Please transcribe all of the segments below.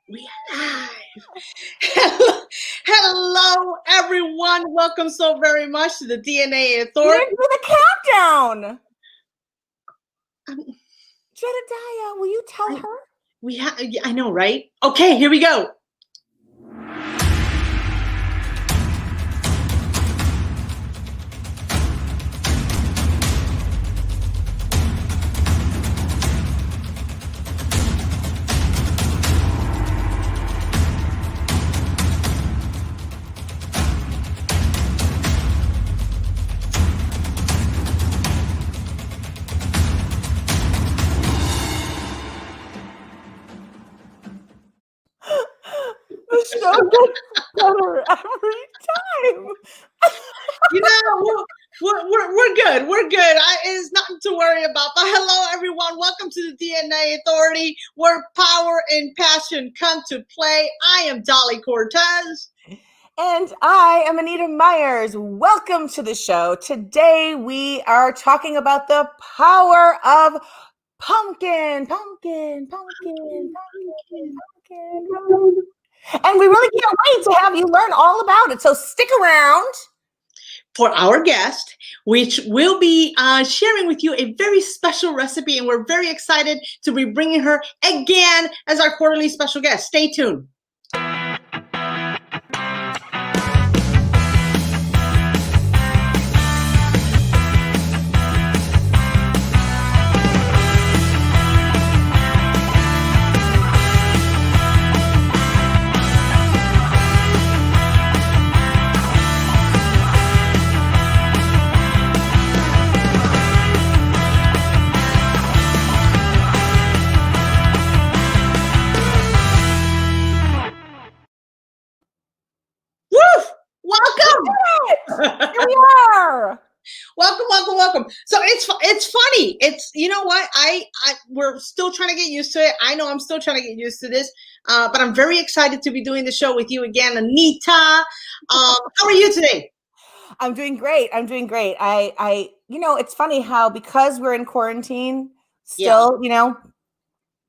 We are live. Hello, everyone. Welcome so very much to the DnA You Authority. didn't do the countdown. Um, Jedediah, will you tell her? I know, right? Okay, here we go. The show gets better every time. You know, we're good. We're good. It's nothing to worry about. But hello, everyone. Welcome to the DnA Authority, where power and passion come to play. I am Dolly Cortes. And I am Anita Myers. Welcome to the show. Today we are talking about the power of pumpkin. And we really can't wait to have you learn all about it. So stick around. For our guest, which will be sharing with you a very special recipe, and we're very excited to be bringing her again as our quarterly special guest. Stay tuned. Here we are. Welcome. So it's funny. It's, you know what? We're still trying to get used to it. I know I'm still trying to get used to this, but I'm very excited to be doing the show with you again, Anita. How are you today? I'm doing great. I it's funny how, because we're in quarantine still,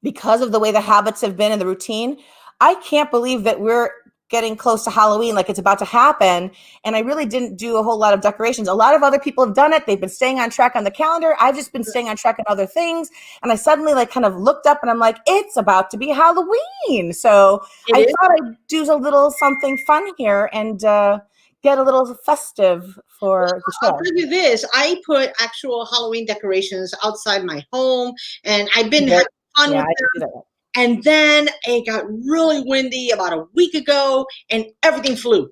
because of the way the habits have been and the routine, I can't believe that we're getting close to Halloween, like it's about to happen. And I really didn't do a whole lot of decorations. A lot of other people have done it. They've been staying on track on the calendar. I've just been staying on track on other things. And I suddenly kind of looked up and I'm like, it's about to be Halloween. So I thought I'd do a little something fun here and get a little festive for the show. I'll tell you this. I put actual Halloween decorations outside my home, and I've been having fun with them. And then it got really windy about a week ago, and everything flew.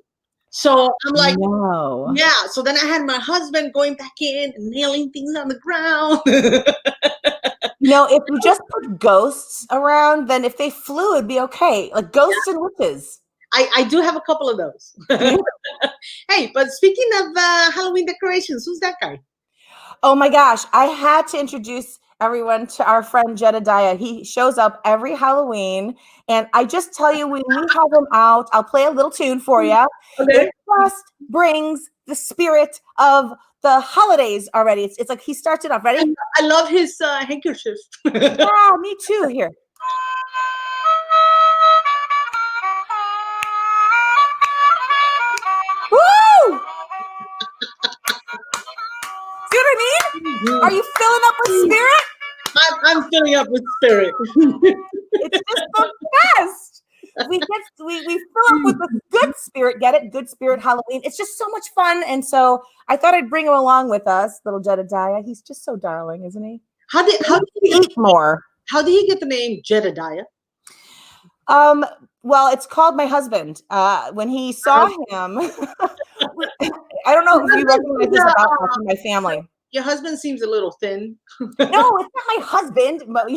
So I'm like, no. Yeah. So then I had my husband going back in and nailing things on the ground. If you just put ghosts around, then if they flew, it'd be okay. Like ghosts and witches. I do have a couple of those. Hey, but speaking of Halloween decorations, who's that guy? Oh my gosh, I had to introduce everyone to our friend Jedediah. He shows up every Halloween, and I just tell you, when we have him out, I'll play a little tune for you. Okay. It just brings the spirit of the holidays already. It's like he starts it off. Ready? I love his handkerchief. Yeah, me too. Here. Woo! See what I mean? Are you filling up with spirit? I'm filling up with spirit. It's just the best. We fill up with the good spirit. Get it? Good spirit Halloween. It's just so much fun. And so I thought I'd bring him along with us, little Jedediah. He's just so darling, isn't he? How did he eat more? How did he get the name Jedediah? Well, it's called my husband. When he saw him, I don't know if you recognize this about my family. Your husband seems a little thin. No, it's not my husband, but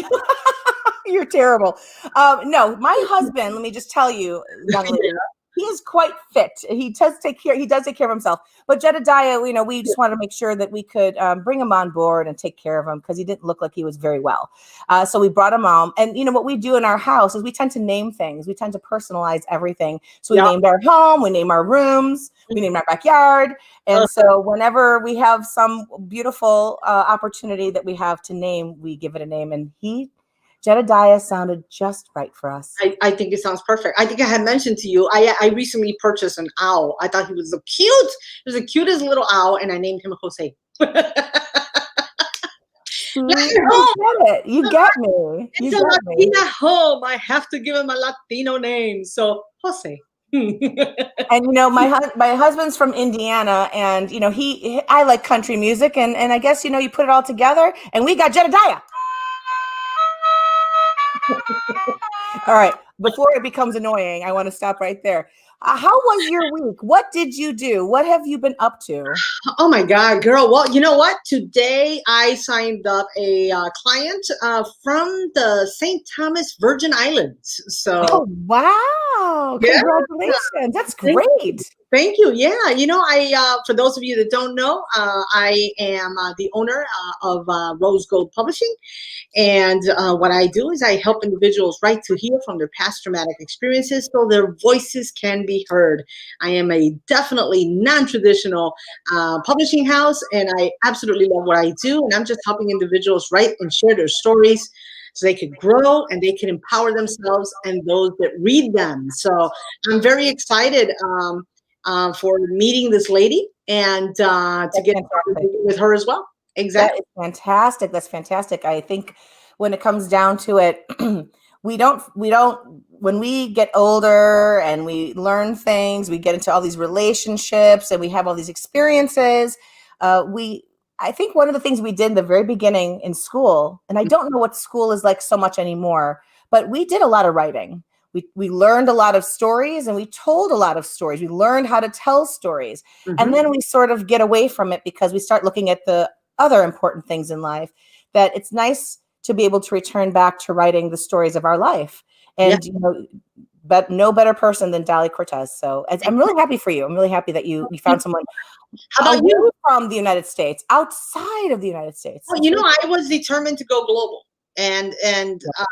you're terrible. No, my husband, let me just tell you, young lady, he is quite fit. He does take care of himself. But Jedediah, we just wanted to make sure that we could bring him on board and take care of him, because he didn't look like he was very well. So we brought him home. And what we do in our house is we tend to name things. We tend to personalize everything. So we named our home, we name our rooms, we named our backyard. And so whenever we have some beautiful opportunity that we have to name, we give it a name. And he Jedediah sounded just right for us. I think it sounds perfect. I think I had mentioned to you, I recently purchased an owl. I thought he was cute. He was the cutest little owl, and I named him Jose. You get me. It's a Latina home. I have to give him a Latino name. So Jose. And my husband's from Indiana, and I like country music, and I guess you put it all together, and we got Jedediah. All right, before it becomes annoying, I want to stop right there. How was your week? What did you do? What have you been up to? Oh my God, girl. Well, you know what? Today I signed up a client from the St. Thomas Virgin Islands. So, oh, wow. Yeah. Congratulations. That's great. Thank you. Yeah. I for those of you that don't know, I am the owner of Rose Gold Publishing. And what I do is I help individuals write to heal from their past traumatic experiences so their voices can be heard. I am a definitely non-traditional publishing house, and I absolutely love what I do. And I'm just helping individuals write and share their stories so they could grow and they can empower themselves and those that read them. So I'm very excited for meeting this lady and to get with her as well. Exactly. That is fantastic. That's fantastic. I think when it comes down to it, we don't, when we get older and we learn things, we get into all these relationships and we have all these experiences. I think one of the things we did in the very beginning in school, and I don't know what school is like so much anymore, but we did a lot of writing. We learned a lot of stories and we told a lot of stories. We learned how to tell stories. Mm-hmm. And then we sort of get away from it because we start looking at the other important things in life, that it's nice to be able to return back to writing the stories of our life. And, but no better person than Dolly Cortes. So I'm really happy for you. I'm really happy that you found someone. How about you from the United States, outside of the United States? Well, I was determined to go global. And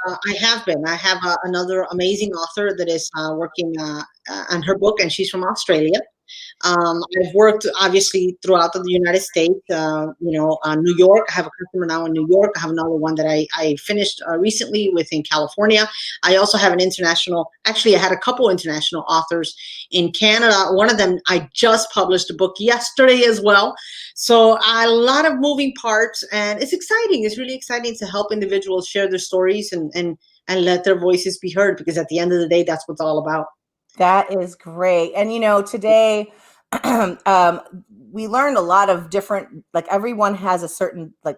I have been. I have another amazing author that is working on her book, and she's from Australia. I've worked obviously throughout the United States, New York. I have a customer now in New York. I have another one that I finished recently within California. I also have an international, actually I had a couple international authors in Canada. One of them, I just published a book yesterday as well. So a lot of moving parts, and it's exciting. It's really exciting to help individuals share their stories and let their voices be heard, because at the end of the day, that's what it's all about. That is great. And, today we learned a lot of different, like everyone has a certain, like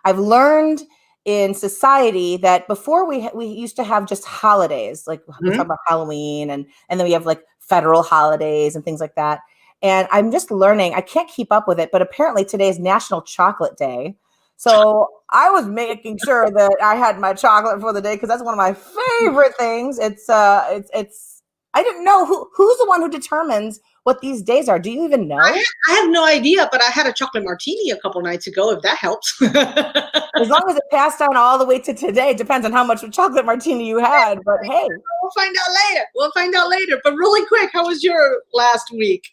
I've learned in society that before we used to have just holidays, like we talk about Halloween and then we have like federal holidays and things like that. And I'm just learning, I can't keep up with it, but apparently today is National Chocolate Day. So I was making sure that I had my chocolate for the day, because that's one of my favorite things. It's I didn't know who's the one who determines what these days are. Do you even know? I have no idea, but I had a chocolate martini a couple nights ago, if that helps. As long as it passed down all the way to today, it depends on how much chocolate martini you had. But hey, we'll find out later. But really quick, how was your last week?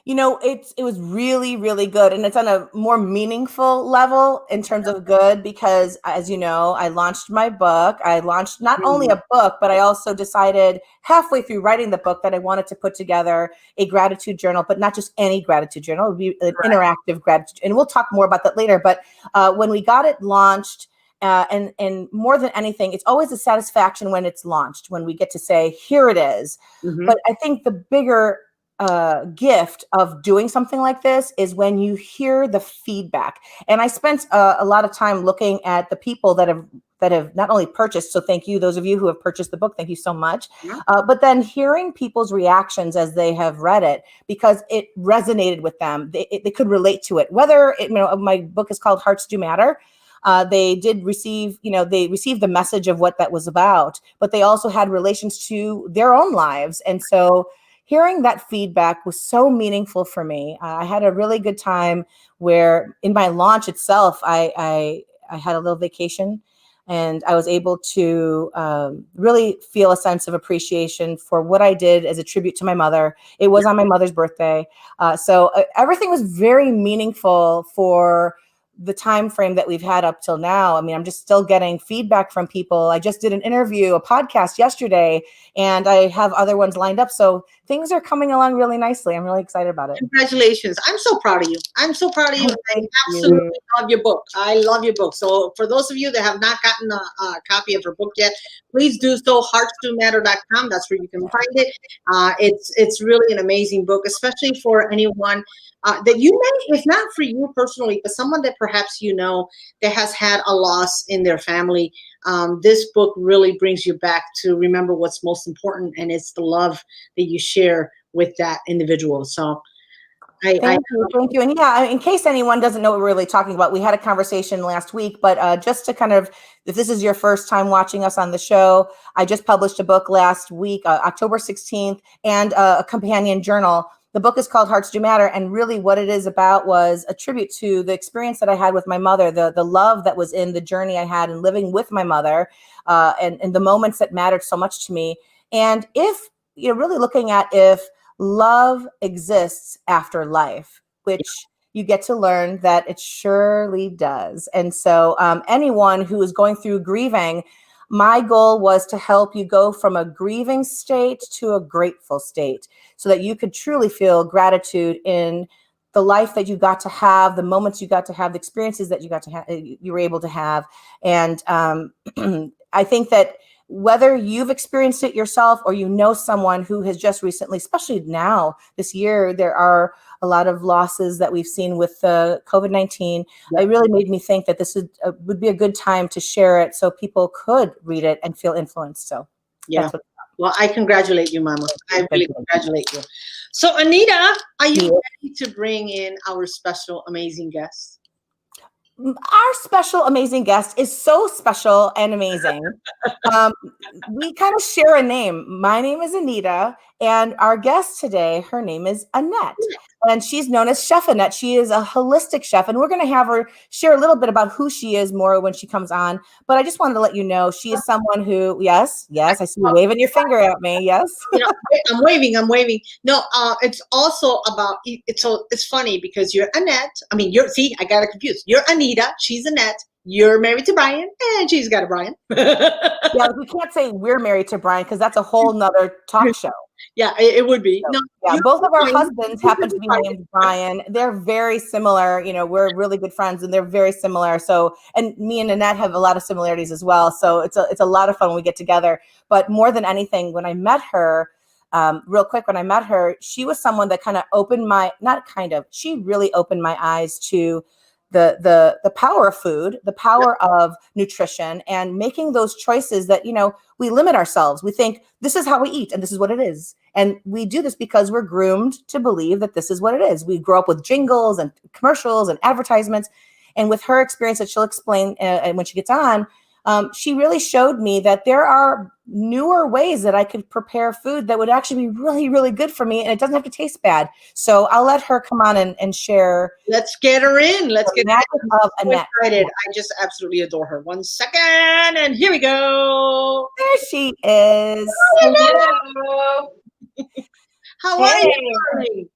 It was really, really good. And it's on a more meaningful level in terms of good, because as you know, I launched my book. I launched not only a book, but I also decided halfway through writing the book that I wanted to put together a gratitude journal, but not just any gratitude journal. It would be an interactive gratitude. And we'll talk more about that later. But when we got it launched, and more than anything, it's always a satisfaction when it's launched, when we get to say, here it is. But I think the bigger gift of doing something like this is when you hear the feedback. And I spent a lot of time looking at the people that have not only purchased, so thank you, those of you who have purchased the book, thank you so much, but then hearing people's reactions as they have read it, because it resonated with them. They could relate to it. Whether my book is called Hearts Do Matter. They did receive, they received the message of what that was about, but they also had relations to their own lives. And so hearing that feedback was so meaningful for me. I had a really good time where in my launch itself, I had a little vacation, and I was able to really feel a sense of appreciation for what I did as a tribute to my mother. It was on my mother's birthday. So everything was very meaningful for the time frame that we've had up till now, I mean, I'm just still getting feedback from people. I just did an interview, a podcast yesterday, and I have other ones lined up. So things are coming along really nicely. I'm really excited about it. Congratulations. I'm so proud of you. I'm so proud of you. I absolutely love your book. I love your book. So for those of you that have not gotten a copy of her book yet, please do so. heartsdomatter.com. That's where you can find it. It's really an amazing book, especially for anyone that you may, if not for you personally, but someone that perhaps you know that has had a loss in their family. This book really brings you back to remember what's most important, and it's the love that you share with that individual. So Thank you. And yeah, in case anyone doesn't know what we're really talking about, we had a conversation last week, but just to kind of, if this is your first time watching us on the show, I just published a book last week, October 16th, and a companion journal. The book is called Hearts Do Matter, and really what it is about was a tribute to the experience that I had with my mother, the love that was in the journey I had in living with my mother, and the moments that mattered so much to me. And if you're really looking at if love exists after life, which you get to learn that it surely does. And so anyone who is going through grieving, my goal was to help you go from a grieving state to a grateful state so that you could truly feel gratitude in the life that you got to have, the moments you got to have, the experiences that you got to have, you were able to have. And I think that whether you've experienced it yourself or you know someone who has just recently, especially now this year, there are a lot of losses that we've seen with COVID-19. It really made me think that this would be a good time to share it so people could read it and feel influenced. So yeah. Well, I congratulate you, Mama. I really congratulate you. So Anita, are you ready to bring in our special, amazing guest? Our special, amazing guest is so special and amazing. We kind of share a name. My name is Anita, and our guest today, her name is Annette, and she's known as Chef Annette. She is a holistic chef, and we're going to have her share a little bit about who she is more when she comes on. But I just wanted to let you know she is someone who, yes, I see you waving your finger at me. Yes, I'm waving. No, it's also about it's funny because you're Annette. I mean, I got it confused. You're Anita. She's Annette. You're married to Brian, and she's got a Brian. Yeah, we can't say we're married to Brian because that's a whole nother talk show. Yeah, it would be. So, yeah, both of our husbands happen to be named Brian. They're very similar. We're really good friends, and they're very similar. So, and me and Annette have a lot of similarities as well. So it's a lot of fun when we get together. But more than anything, when I met her, real quick, when I met her, she was someone that kind of she really opened my eyes to the power of food, the power of nutrition, and making those choices that, we limit ourselves. We think this is how we eat and this is what it is. And we do this because we're groomed to believe that this is what it is. We grow up with jingles and commercials and advertisements. And with her experience that she'll explain when she gets on, she really showed me that there are newer ways that I could prepare food that would actually be really, really good for me, and it doesn't have to taste bad. So I'll let her come on and share. Let's get her in. Let's get her of Annette. Excited. I just absolutely adore her. 1 second, and here we go. There she is. Hello. How are you, darling?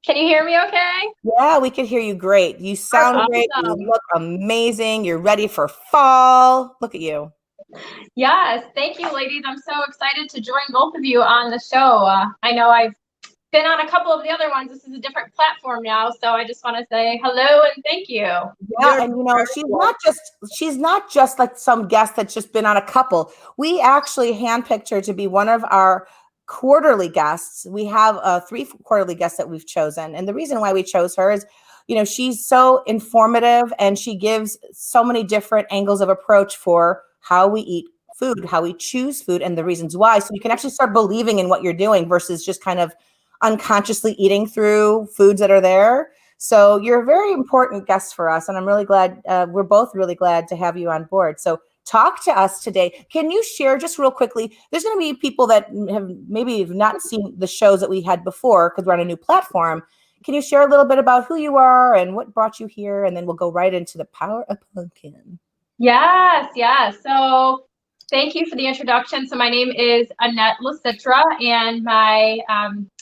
Can you hear me okay? Yeah, we can hear you great. You sound great. You look amazing. You're ready for fall. Look at you. Yes. Thank you, ladies. I'm so excited to join both of you on the show. I know I've been on a couple of the other ones. This is a different platform now. So I just want to say hello and thank you. Yeah. And she's not just like some guest that's just been on a couple. We actually handpicked her to be one of our quarterly guests. We have 3 quarterly guests that we've chosen. And the reason why we chose her is, she's so informative and she gives so many different angles of approach for how we eat food, how we choose food, and the reasons why. So you can actually start believing in what you're doing versus just kind of unconsciously eating through foods that are there. So you're a very important guest for us. And I'm really glad, we're both really glad to have you on board. So talk to us today. Can you share just real quickly? There's going to be people that have not seen the shows that we had before because we're on a new platform. Can you share a little bit about who you are and what brought you here? And then we'll go right into the power of pumpkin. Yes. So thank you for the introduction. So my name is Annette Licitra, and my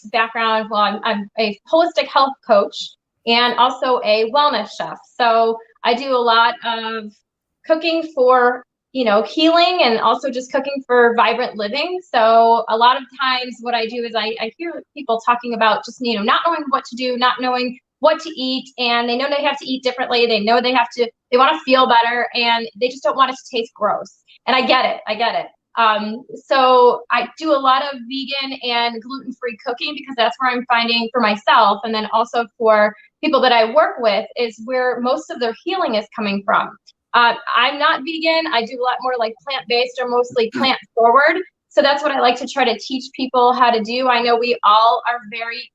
background, I'm a holistic health coach and also a wellness chef. So I do a lot of cooking for, healing, and also just cooking for vibrant living. So a lot of times what I do is I hear people talking about just, not knowing what to do, not knowing what to eat, and they know they have to eat differently. They know they want to feel better, and they just don't want it to taste gross. And I get it. So I do a lot of vegan and gluten-free cooking because that's where I'm finding for myself, and then also for people that I work with, is where most of their healing is coming from. I'm not vegan. I do a lot more like plant-based or mostly plant-forward. So that's what I like to try to teach people how to do. I know we all are very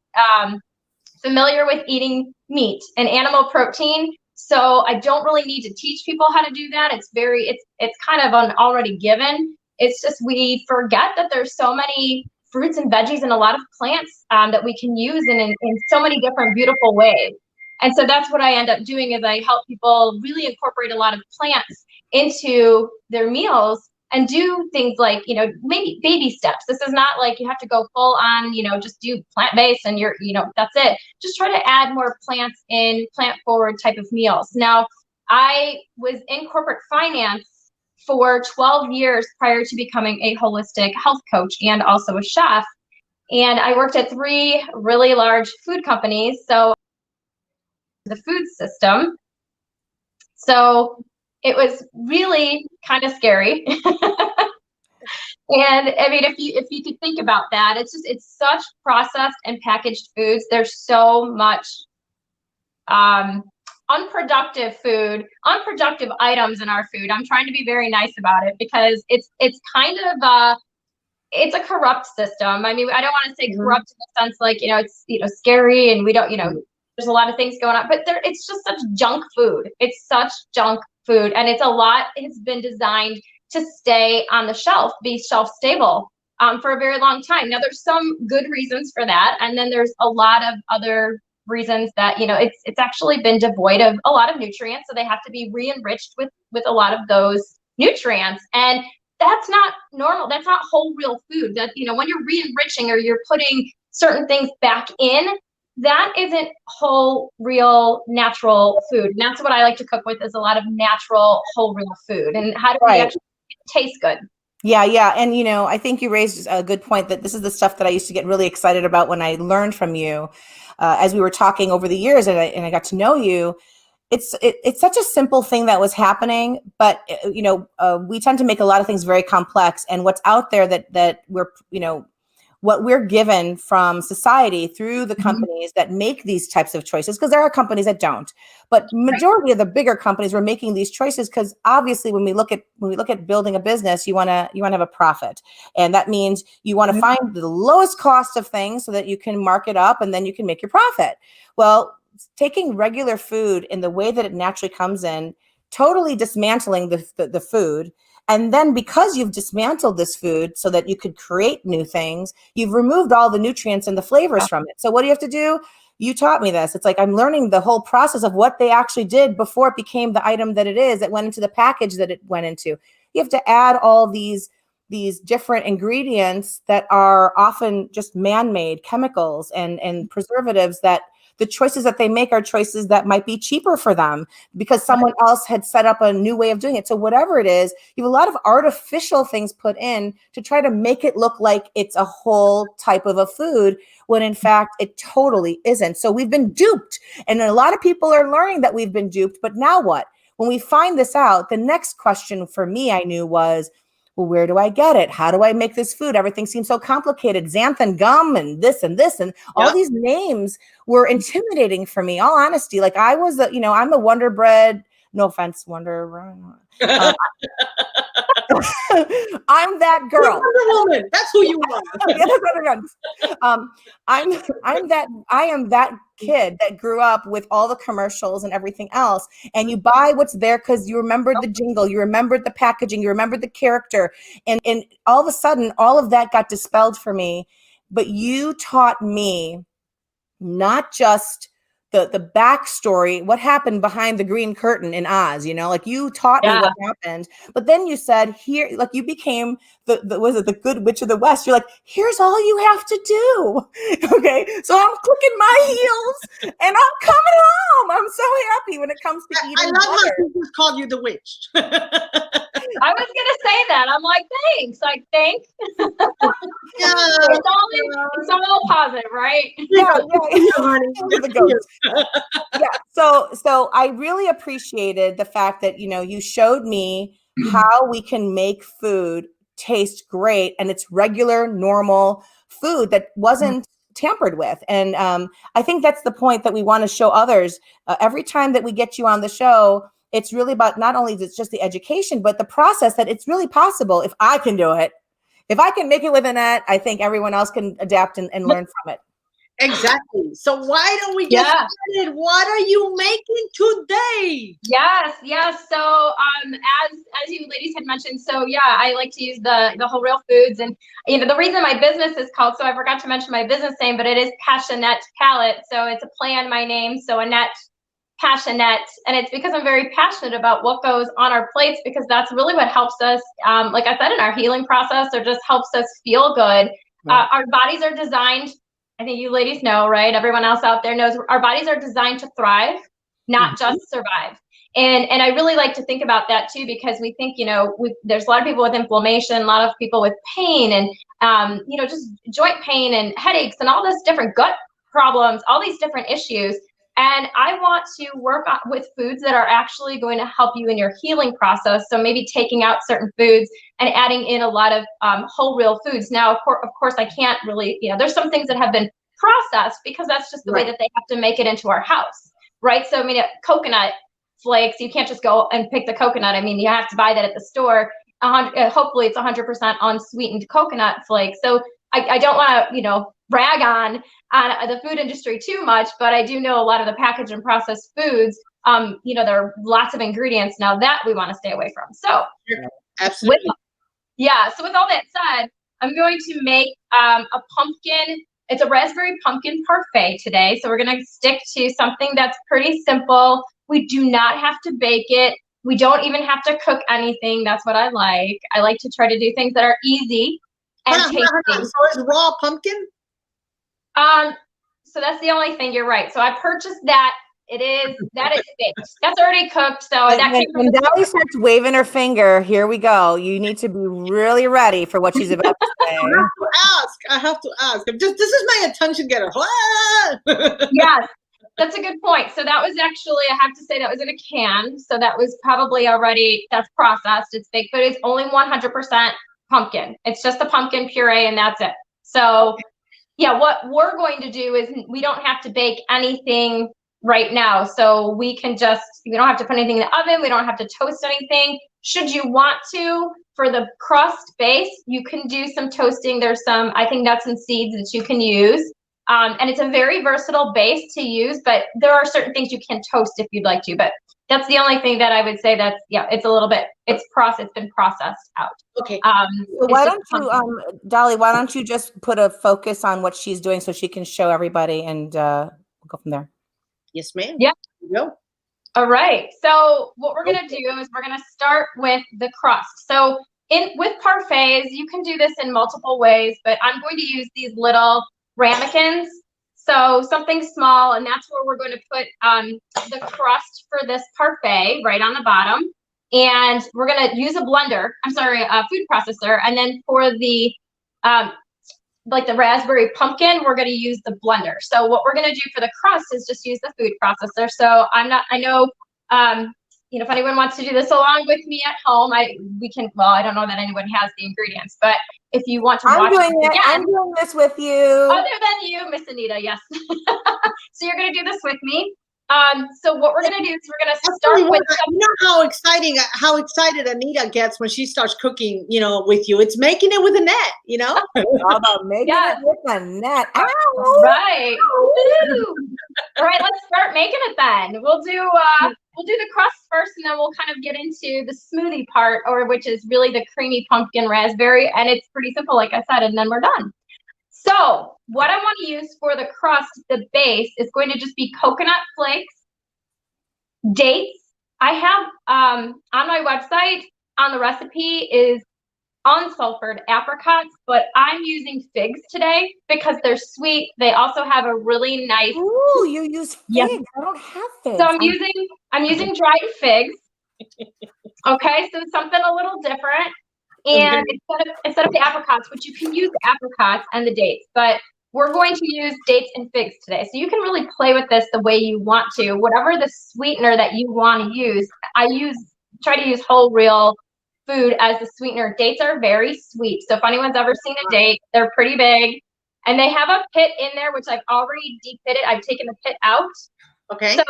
familiar with eating meat and animal protein. So I don't really need to teach people how to do that. It's kind of an already given. It's just we forget that there's so many fruits and veggies and a lot of plants that we can use in so many different beautiful ways. And so that's what I end up doing, is I help people really incorporate a lot of plants into their meals and do things like, maybe baby steps. This is not like you have to go full on, just do plant-based and that's it. Just try to add more plants in plant-forward type of meals. Now, I was in corporate finance for 12 years prior to becoming a holistic health coach and also a chef. And I worked at 3 really large food companies. So the food system. So it was really kind of scary. And I mean, if you could think about that, it's such processed and packaged foods. There's so much unproductive unproductive items in our food. I'm trying to be very nice about it because it's kind of it's a corrupt system. I mean, I don't want to say corrupt in the sense like, it's scary and we don't, there's a lot of things going on, but it's just such junk food. It's such junk food, and it's been designed to stay on the shelf, be shelf stable for a very long time. Now, there's some good reasons for that, and then there's a lot of other reasons that it's actually been devoid of a lot of nutrients, so they have to be re-enriched with a lot of those nutrients, and that's not normal. That's not whole real food. That when you're re-enriching or you're putting certain things back in, that isn't whole, real, natural food. And that's what I like to cook with, is a lot of natural, whole, real food. And how do we actually taste good? Yeah. And, I think you raised a good point, that this is the stuff that I used to get really excited about when I learned from you as we were talking over the years and I got to know you. It's such a simple thing that was happening, but, we tend to make a lot of things very complex. And what's out there that we're, what we're given from society through the companies that make these types of choices, because there are companies that don't, but majority of the bigger companies were making these choices because obviously when we look at building a business, you want to have a profit, and that means you want to find the lowest cost of things so that you can mark it up and then you can make your profit. Well, taking regular food in the way that it naturally comes in, totally dismantling the food. And then because you've dismantled this food so that you could create new things, you've removed all the nutrients and the flavors from it. So what do you have to do? You taught me this. It's like I'm learning the whole process of what they actually did before it became the item that it is, that went into the package that it went into. You have to add all these different ingredients that are often just man-made chemicals and preservatives, that the choices that they make are choices that might be cheaper for them because someone else had set up a new way of doing it. So whatever it is, you have a lot of artificial things put in to try to make it look like it's a whole type of a food, when in fact it totally isn't. So we've been duped, and a lot of people are learning that we've been duped. But now what? When we find this out, the next question for me, I knew, was, well, where do I get it? How do I make this food? Everything seems so complicated. Xanthan gum and this and all these names were intimidating for me. All honesty, like I was, I'm a Wonder Bread. No offense, Wonder. I'm that girl. Wonder Woman. That's who you are. I am that kid that grew up with all the commercials and everything else. And you buy what's there because you remembered the jingle, you remembered the packaging, you remembered the character. And all of a sudden, all of that got dispelled for me. But you taught me not just the backstory, what happened behind the green curtain in Oz, you know, like you taught me what happened, but then you said here, like you became the good witch of the West. You're like, here's all you have to do. Okay. So I'm clicking my heels and I'm coming home. I'm so happy when it comes to eating. I love how she just called you the witch. I was gonna say that. I'm like, thanks. Like, thanks. Yeah. It's all positive, right? Yeah. The ghost. Yeah. So I really appreciated the fact that, you know, you showed me how we can make food taste great, and it's regular, normal food that wasn't tampered with. And I think that's the point that we want to show others. Every time that we get you on the show, it's really about not only just the education, but the process, that it's really possible. If I can do it, if I can make it with Annette, I think everyone else can adapt and learn from it. Exactly. So why don't we get started? What are you making today? Yes. So as you ladies had mentioned, so yeah, I like to use the whole real foods, and you know the reason my business is called, so I forgot to mention my business name, but it is Passionette Palette. So it's a play on my name. So Annette Passionette, and it's because I'm very passionate about what goes on our plates, because that's really what helps us, like I said, in our healing process, or just helps us feel good. Our bodies are designed, I think you ladies know, right? Everyone else out there knows, our bodies are designed to thrive, not just survive. And I really like to think about that too, because we think, you know, there's a lot of people with inflammation, a lot of people with pain, and you know, just joint pain and headaches and all this different gut problems, all these different issues. And I want to work with foods that are actually going to help you in your healing process. So maybe taking out certain foods and adding in a lot of whole real foods. Now, of course, I can't really, you know, there's some things that have been processed, because that's just the way that they have to make it into our house, right? So I mean, coconut flakes, you can't just go and pick the coconut. I mean, you have to buy that at the store. Hopefully it's 100% unsweetened coconut flakes. So I don't want to, you know, brag on the food industry too much, but I do know a lot of the packaged and processed foods, you know, there are lots of ingredients now that we want to stay away from. So absolutely. So with all that said, I'm going to make a pumpkin, it's a raspberry pumpkin parfait today. So we're going to stick to something that's pretty simple. We do not have to bake it. We don't even have to cook anything. That's what I like. I like to try to do things that are easy and tasty. So it's raw pumpkin? So that's the only thing. You're right. So I purchased that. That is baked. That's already cooked. So when Dolly starts waving her finger, here we go. You need to be really ready for what she's about to say. I have to ask. This is my attention getter. Yes, that's a good point. So that was actually, I have to say, that was in a can. So that was probably already, that's processed. It's baked, but it's only 100% pumpkin. It's just a pumpkin puree, and that's it. So yeah, what we're going to do is we don't have to bake anything right now. So we don't have to put anything in the oven. We don't have to toast anything. Should you want to, for the crust base, you can do some toasting. There's some, I think, nuts and seeds that you can use. And it's a very versatile base to use, but there are certain things you can toast if you'd like to. But that's the only thing that I would say that's, it's a little bit, it's been processed out. Okay. Why don't you, Dolly, why don't you just put a focus on what she's doing so she can show everybody, and we'll go from there. Yes, ma'am. Yeah. Go. All right. So what we're going to do is we're going to start with the crust. So with parfaits, you can do this in multiple ways, but I'm going to use these little ramekins. So something small, and that's where we're going to put the crust for this parfait right on the bottom. And we're going to use a food processor. And then for the, like the raspberry pumpkin, we're going to use the blender. So what we're going to do for the crust is just use the food processor. So I know, you know, if anyone wants to do this along with me at home, I don't know that anyone has the ingredients, but if you want to watch it again, I'm doing this with you. Other than you, Miss Anita, yes. So you're going to do this with me. So what we're going to do is we're going to start with, you know how excited Anita gets when she starts cooking, you know, with you. It's making it with Annette, you know? How about making it with Annette? Right. All right, let's start making it then. We'll do the crust first, and then we'll kind of get into the smoothie part, which is really the creamy pumpkin raspberry, and it's pretty simple, like I said, and then we're done. So what I want to use for the crust, the base, is going to just be coconut flakes, dates. I have on my website on the recipe is unsulfured apricots, but I'm using figs today because they're sweet. They also have a really nice. Ooh, you use figs. Yes. I don't have figs. So I'm using dried figs. Okay, so something a little different. And instead of the apricots, which you can use the apricots and the dates, but we're going to use dates and figs today. So you can really play with this the way you want to. Whatever the sweetener that you want to use, try to use whole real food as the sweetener. Dates are very sweet. So if anyone's ever seen a date, they're pretty big. And they have a pit in there, which I've already de-pitted. I've taken the pit out. Okay. So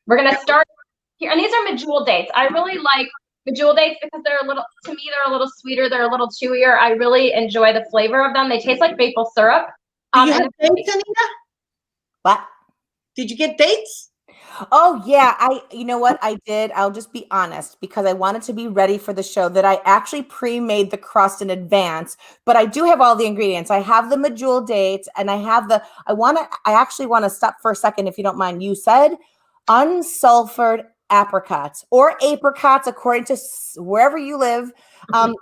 we're going to start here. And these are medjool dates. I really like medjool dates because they're a little sweeter. They're a little chewier. I really enjoy the flavor of them. They taste like maple syrup. Do you have dates, Anita? What? Did you get dates? Oh yeah, you know what I did? I'll just be honest because I wanted to be ready for the show that I actually pre-made the crust in advance, but I do have all the ingredients. I have the medjool dates and I actually want to stop for a second if you don't mind. You said unsulfured apricots or apricots according to wherever you live.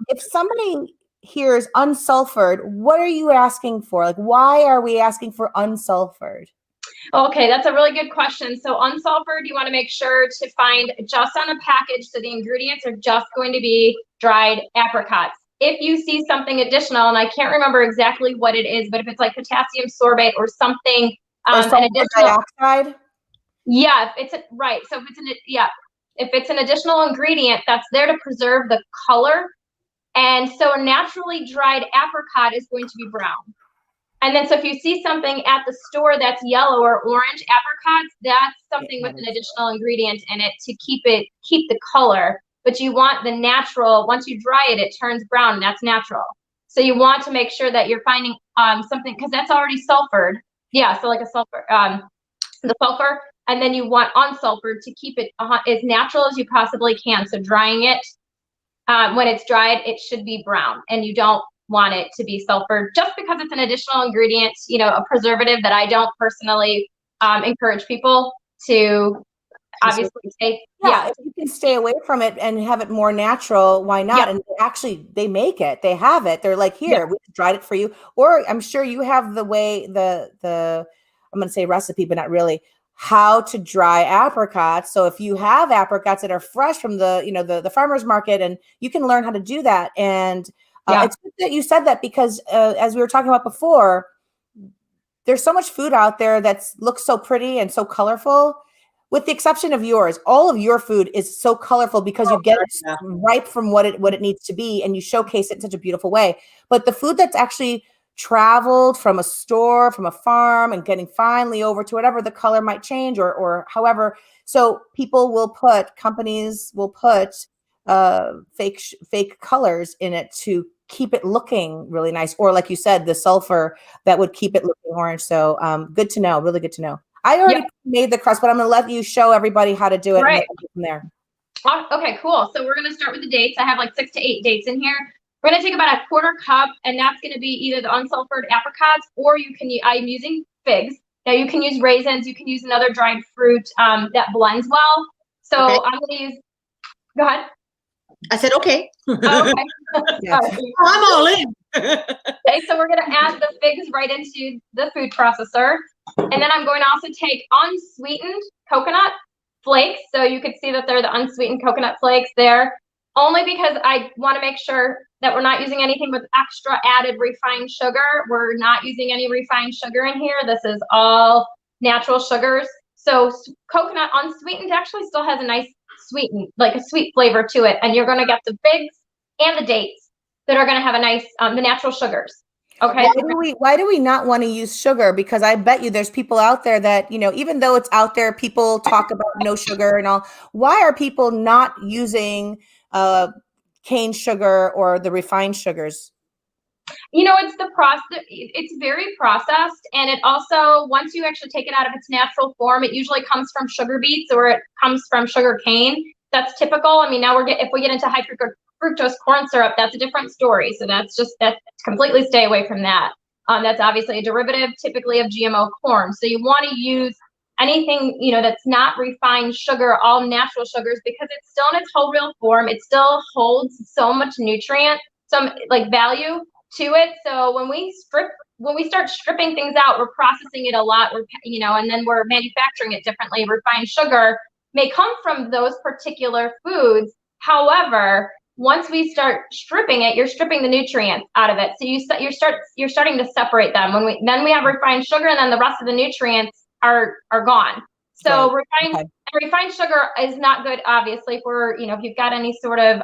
If somebody hears unsulfured, what are you asking for? Like, why are we asking for unsulfured? Okay, that's a really good question. So unsulfured, you want to make sure to find just on a package. So the ingredients are just going to be dried apricots. If you see something additional, and I can't remember exactly what it is, but if it's like potassium sorbate or something, or an additional dioxide. Yeah, right. So if it's an additional ingredient that's there to preserve the color, and so a naturally dried apricot is going to be brown. And then so if you see something at the store that's yellow or orange apricots, that's something with an additional ingredient in it to keep the color. But you want the natural, once you dry it, it turns brown, and that's natural. So you want to make sure that you're finding something, because that's already sulfured. Yeah, so like a sulfur, the sulfur, and then you want unsulfured to keep it as natural as you possibly can. So drying it, when it's dried, it should be brown, and you don't want it to be sulfured just because it's an additional ingredient, a preservative that I don't personally encourage people to obviously take. Yeah, if you can stay away from it and have it more natural, why not? Yeah. And actually they make it, they have it. They're like, here, we dried it for you. Or I'm sure you have the way, the I'm going to say recipe, but not really, how to dry apricots. So if you have apricots that are fresh from the farmer's market, and you can learn how to do that. And it's good that you said that because as we were talking about before, there's so much food out there that looks so pretty and so colorful. With the exception of yours, all of your food is so colorful because you get it ripe from what it needs to be, and you showcase it in such a beautiful way. But the food that's actually traveled from a store, from a farm, and getting finally over to whatever, the color might change or however. So companies will put fake colors in it to keep it looking really nice, or like you said, the sulfur that would keep it looking orange. So good to know, really good to know. I already made the crust, but I'm going to let you show everybody how to do it. Right. And from there. Okay, cool. So we're going to start with the dates. I have like 6 to 8 dates in here. We're going to take about a 1/4 cup, and that's going to be either the unsulfured apricots, or I'm using figs. Now you can use raisins, you can use another dried fruit that blends well. So I'm going to use, go ahead. I said, okay. Okay. I'm all in. Okay, so we're going to add the figs right into the food processor. And then I'm going to also take unsweetened coconut flakes. So you could see that they're the unsweetened coconut flakes there, only because I want to make sure that we're not using anything with extra added refined sugar. We're not using any refined sugar in here. This is all natural sugars. So coconut unsweetened actually still has a nice a sweet flavor to it. And you're going to get the figs and the dates that are going to have a nice, the natural sugars. Okay. Why do we not want to use sugar? Because I bet you there's people out there that, even though it's out there, people talk about no sugar and all. Why are people not using cane sugar or the refined sugars? It's the process. It's very processed, and it also, once you actually take it out of its natural form, it usually comes from sugar beets or it comes from sugar cane. That's typical. I mean, now if we get into high fructose corn syrup, that's a different story. So that's completely stay away from that. That's obviously a derivative, typically of GMO corn. So you want to use anything, you know, that's not refined sugar, all natural sugars, because it's still in its whole real form. It still holds so much nutrient, some like value to it. So when we start stripping things out, we're processing it a lot, you know, and then we're manufacturing it differently. Refined sugar may come from those particular foods. However, once we start stripping it, you're stripping the nutrients out of it. So you're starting to separate them. Then we have refined sugar, and then the rest of the nutrients are gone. So refined sugar is not good, obviously, for, you know, if you've got any sort of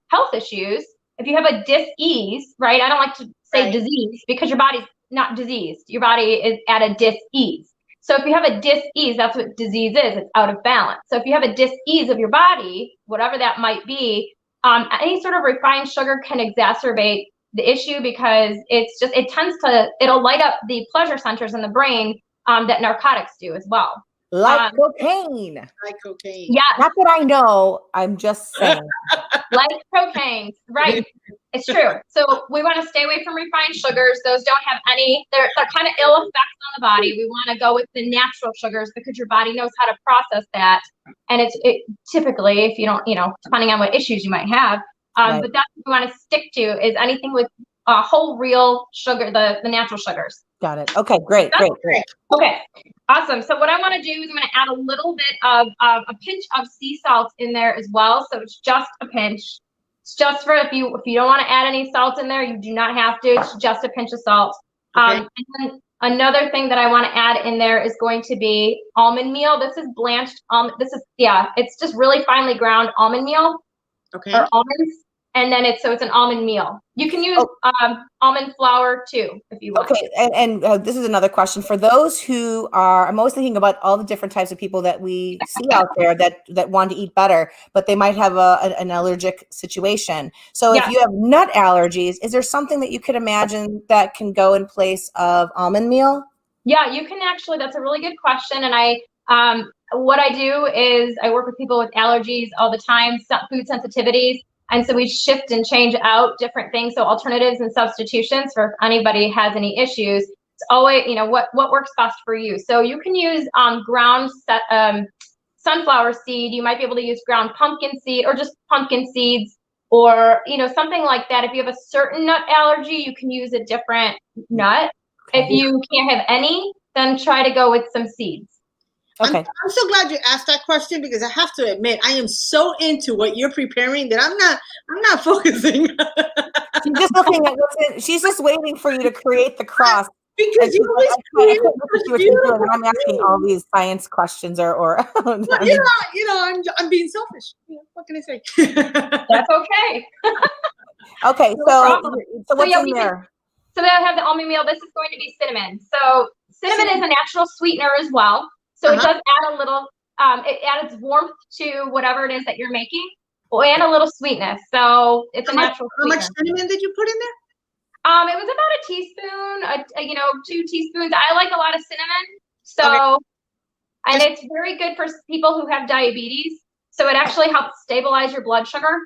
health issues. If you have a dis-ease, right? I don't like to say disease, because your body's not diseased. Your body is at a dis-ease. So if you have a dis-ease, that's what disease is. It's out of balance. So if you have a dis-ease of your body, whatever that might be, any sort of refined sugar can exacerbate the issue, because it'll light up the pleasure centers in the brain that narcotics do as well. Like cocaine. Like cocaine. Yeah. Not that I know, I'm just saying. Like cocaine, right? It's true. So we want to stay away from refined sugars. Those don't have they're kind of ill effects on the body. We want to go with the natural sugars, because your body knows how to process that. And it typically, if you don't, you know, depending on what issues you might have, but that's what we want to stick to, is anything with whole real sugar, the natural sugars. Got it. Okay, great. Okay, awesome. So what I want to do is I'm going to add a little bit of a pinch of sea salt in there as well. So it's just a pinch. It's just for if you don't want to add any salt in there, you do not have to. It's just a pinch of salt. And then another thing that I want to add in there is going to be almond meal. This is blanched almond. It's just really finely ground almond meal. Okay. Or almonds. And then it's an almond meal. You can use almond flour too, if you want. Okay, and this is another question for those who are. I'm always thinking about all the different types of people that we see out there that want to eat better, but they might have an allergic situation. So if you have nut allergies, is there something that you could imagine that can go in place of almond meal? Yeah, you can actually. That's a really good question, and what I do is I work with people with allergies all the time, food sensitivities. And so we shift and change out different things. So alternatives and substitutions for if anybody has any issues. It's always, you know, what works best for you. So you can use ground sunflower seed. You might be able to use ground pumpkin seed, or just pumpkin seeds, or, you know, something like that. If you have a certain nut allergy, you can use a different nut. If you can't have any, then try to go with some seeds. Okay. I'm so glad you asked that question, because I have to admit, I am so into what you're preparing that I'm not focusing. She's just looking at she's just waiting for you to create the cross. Because you always create I'm asking all these science questions or I'm being selfish. What can I say? That's okay. Okay, so what's in there? So they'll have the almond meal. This is going to be cinnamon. So cinnamon is a natural sweetener as well. So it does add a little, it adds warmth to whatever it is that you're making, and a little sweetness. So it's a natural sweetener. How much cinnamon did you put in there? It was about a teaspoon, 2 teaspoons. I like a lot of cinnamon. So, and it's very good for people who have diabetes. So it actually helps stabilize your blood sugar.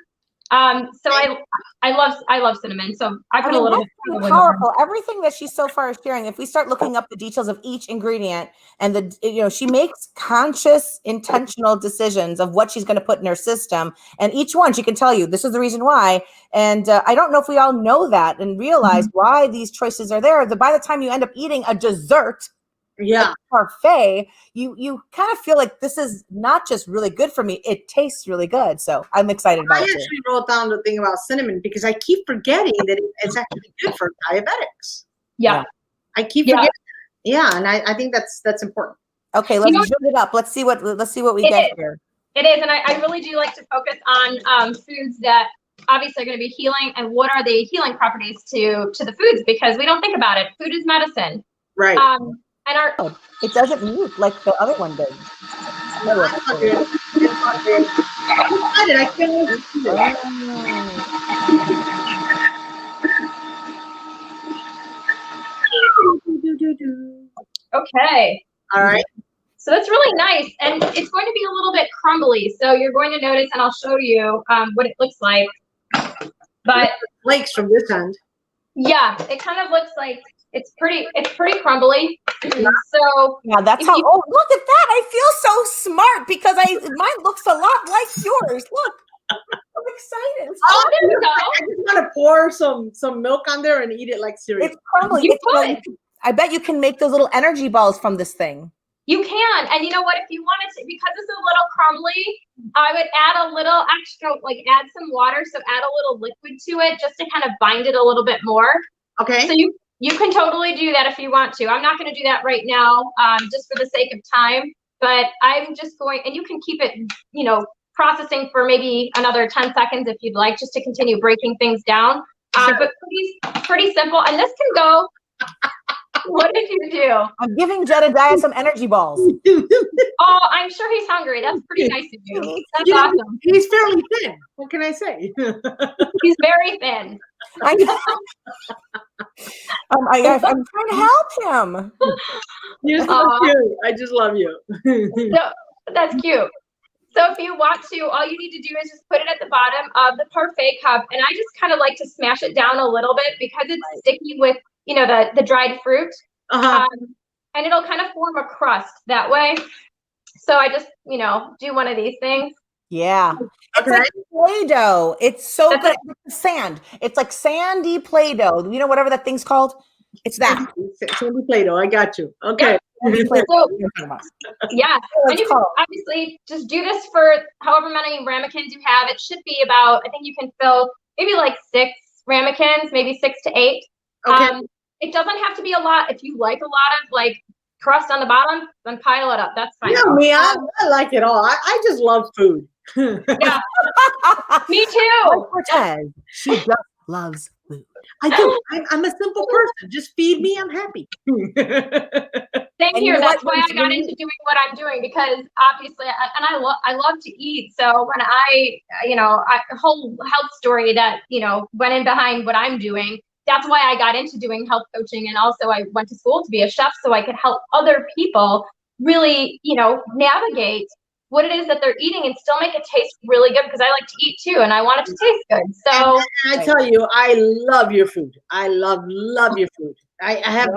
So I love cinnamon. So I put a little bit. That's powerful. Everything that she's so far sharing, if we start looking up the details of each ingredient, and she makes conscious, intentional decisions of what she's going to put in her system, and each one she can tell you this is the reason why. And I don't know if we all know that and realize why these choices are there. By the time you end up eating a dessert, like parfait, you kind of feel like this is not just really good for me, it tastes really good. So I'm excited about it. I actually wrote down the thing about cinnamon, because I keep forgetting that it's actually good for diabetics. I keep forgetting. And I think that's important. Okay, let's build it up. Let's see what we get here. It is, and I really do like to focus on foods that obviously are going to be healing, and what are the healing properties to the foods, because we don't think about it. Food is medicine. Right. And it doesn't mute like the other one did. No, it's not good. It's not good. I can't wait to see it. Okay. All right. So that's really nice, and it's going to be a little bit crumbly. So you're going to notice, and I'll show you what it looks like. But flakes from this end. Yeah, it kind of looks like it's pretty crumbly. So yeah, that's how. Oh, look at that! I feel so smart because mine looks a lot like yours. Look, I'm excited. Oh, there you go. I just want to pour some milk on there and eat it like cereal. It's crumbly. I bet you can make those little energy balls from this thing. You can, and you know what? If you wanted to, because it's a little crumbly, I would add a little extra, like add some water, so add a little liquid to it just to kind of bind it a little bit more. Okay. So you can totally do that if you want to. I'm not going to do that right now, just for the sake of time. But I'm just going, and you can keep it, processing for maybe another 10 seconds if you'd like, just to continue breaking things down. But pretty simple, and this can go. What did you do? I'm giving Jedediah some energy balls. Oh, I'm sure he's hungry. That's pretty nice of you. That's awesome. He's fairly thin. What can I say? He's very thin. I'm trying to help him. You're so cute. I just love you. So, that's cute. So if you want to, all you need to do is just put it at the bottom of the parfait cup. And I just kind of like to smash it down a little bit because it's sticky with the dried fruit, and it'll kind of form a crust that way. So I just, do one of these things. Yeah. It's like Play-Doh. It's so good. It's sand. It's like sandy Play-Doh. Whatever that thing's called. It's that. Sandy Play-Doh. I got you. Okay. Yeah. So, yeah. And you can obviously just do this for however many ramekins you have. It should be about, I think you can fill maybe like 6 ramekins, maybe 6 to 8. Okay. It doesn't have to be a lot. If you like a lot of like crust on the bottom, then pile it up. That's fine. Yeah, me, I like it all. I just love food. Yeah. Me too. Cortes. She just loves food. I do. I'm a simple person. Just feed me. I'm happy. Same here. That's why I got into doing what I'm doing, because obviously, I love to eat. So when a whole health story that, went in behind what I'm doing. That's why I got into doing health coaching. And also I went to school to be a chef so I could help other people really, navigate what it is that they're eating and still make it taste really good, because I like to eat too and I want it to taste good. So and I tell you, I love your food. I love your food. I've had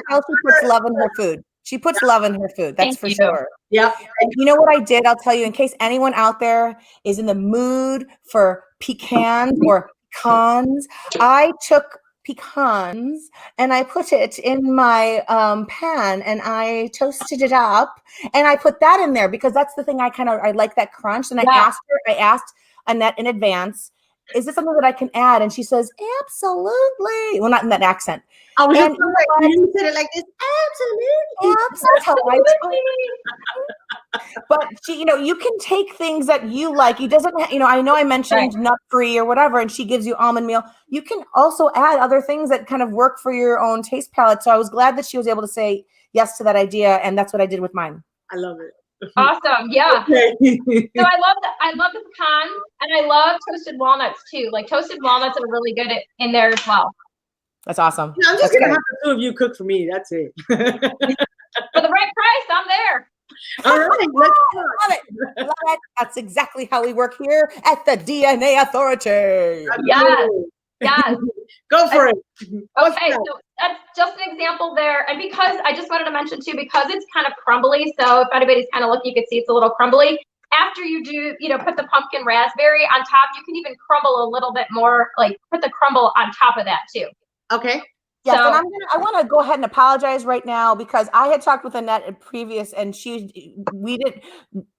how she puts love in her food. She puts love in her food. That's for sure. Yep. And you know what I did? I'll tell you, in case anyone out there is in the mood for pecans or pecans, I took pecans and I put it in my pan and I toasted it up and I put that in there because that's the thing I like that crunch. And I asked Annette in advance, is this something that I can add? And she says, absolutely. Well, not in that accent. I was just you said it like this. Absolutely. But she, you can take things that you like. It doesn't, I know I mentioned nut-free or whatever, and she gives you almond meal. You can also add other things that kind of work for your own taste palette. So I was glad that she was able to say yes to that idea, and that's what I did with mine. I love it. Awesome. Yeah. So I love the pecan, and I love toasted walnuts too. Like toasted walnuts are really good in there as well. That's awesome. I'm just going to have the two of you cook for me. That's it. For the right price, I'm there. All right. Love it. Love it. That's exactly how we work here at the DnA Authority. Yes. Yes. Go for it. Okay, so that's just an example there. And because I just wanted to mention too, because it's kind of crumbly, so if anybody's kind of looking, you can see it's a little crumbly. After you do, put the pumpkin raspberry on top, you can even crumble a little bit more, like put the crumble on top of that too. Okay. Yes, and I want to go ahead and apologize right now because I had talked with Annette in previous, and